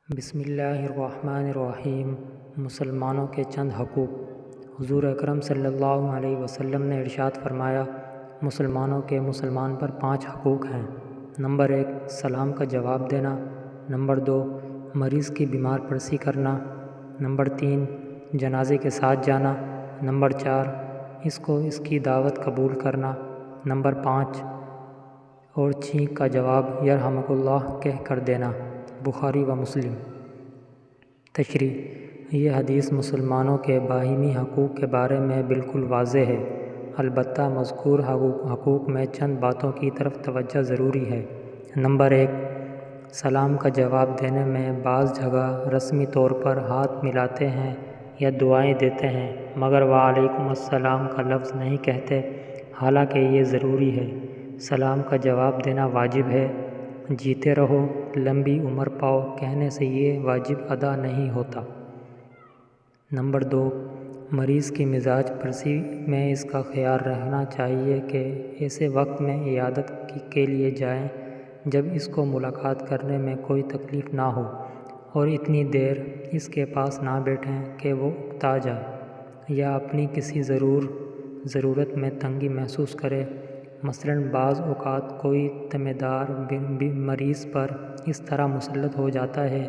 بسم اللہ الرحمن الرحیم۔ مسلمانوں کے چند حقوق۔ حضور اکرم صلی اللہ علیہ وسلم نے ارشاد فرمایا، مسلمانوں کے مسلمان پر 5 حقوق ہیں۔ نمبر 1، سلام کا جواب دینا۔ نمبر 2، مریض کی بیمار پرسی کرنا۔ نمبر 3، جنازے کے ساتھ جانا۔ نمبر 4، اس کی دعوت قبول کرنا۔ نمبر 5، اور چھینک کا جواب یرحمک اللہ کہہ کر دینا۔ بخاری و مسلم۔ تشریح۔ یہ حدیث مسلمانوں کے باہمی حقوق کے بارے میں بالکل واضح ہے، البتہ مذکور حقوق میں چند باتوں کی طرف توجہ ضروری ہے۔ نمبر 1، سلام کا جواب دینے میں بعض جگہ رسمی طور پر ہاتھ ملاتے ہیں یا دعائیں دیتے ہیں، مگر وعلیکم السلام کا لفظ نہیں کہتے، حالانکہ یہ ضروری ہے۔ سلام کا جواب دینا واجب ہے۔ جیتے رہو، لمبی عمر پاؤ کہنے سے یہ واجب ادا نہیں ہوتا۔ نمبر 2، مریض کی مزاج پرسی میں اس کا خیال رکھنا چاہیے کہ ایسے وقت میں عیادت کے لیے جائیں جب اس کو ملاقات کرنے میں کوئی تکلیف نہ ہو، اور اتنی دیر اس کے پاس نہ بیٹھیں کہ وہ اکتا جائے یا اپنی کسی ضرورت میں تنگی محسوس کرے۔ مثلاً بعض اوقات کوئی ذمہ دار مریض پر اس طرح مسلط ہو جاتا ہے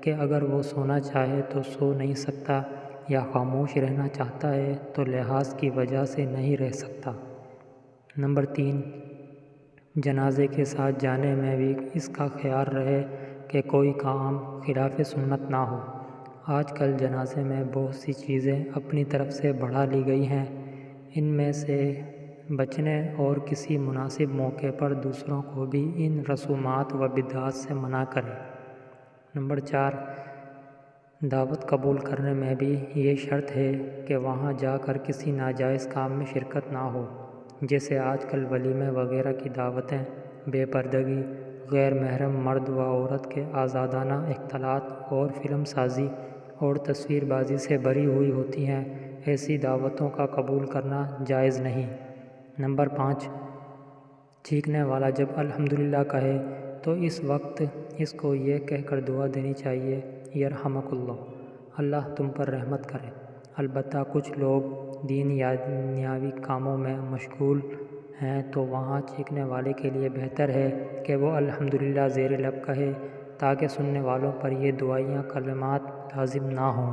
کہ اگر وہ سونا چاہے تو سو نہیں سکتا، یا خاموش رہنا چاہتا ہے تو لحاظ کی وجہ سے نہیں رہ سکتا۔ نمبر 3، جنازے کے ساتھ جانے میں بھی اس کا خیال رہے کہ کوئی کام خلاف سنت نہ ہو۔ آج کل جنازے میں بہت سی چیزیں اپنی طرف سے بڑھا لی گئی ہیں، ان میں سے بچنے اور کسی مناسب موقع پر دوسروں کو بھی ان رسومات و بدعات سے منع کریں۔ نمبر 4، دعوت قبول کرنے میں بھی یہ شرط ہے کہ وہاں جا کر کسی ناجائز کام میں شرکت نہ ہو، جیسے آج کل ولیمے وغیرہ کی دعوتیں بے پردگی، غیر محرم مرد و عورت کے آزادانہ اختلاط اور فلم سازی اور تصویر بازی سے بھری ہوئی ہوتی ہیں۔ ایسی دعوتوں کا قبول کرنا جائز نہیں۔ نمبر 5، چھینکنے والا جب الحمدللہ کہے تو اس وقت اس کو یہ کہہ کر دعا دینی چاہیے، یرحمک اللہ، اللہ تم پر رحمت کرے۔ البتہ کچھ لوگ دین یا دنیاوی کاموں میں مشغول ہیں تو وہاں چھینکنے والے کے لیے بہتر ہے کہ وہ الحمدللہ زیر لب کہے، تاکہ سننے والوں پر یہ دعائیہ کلمات لازم نہ ہوں۔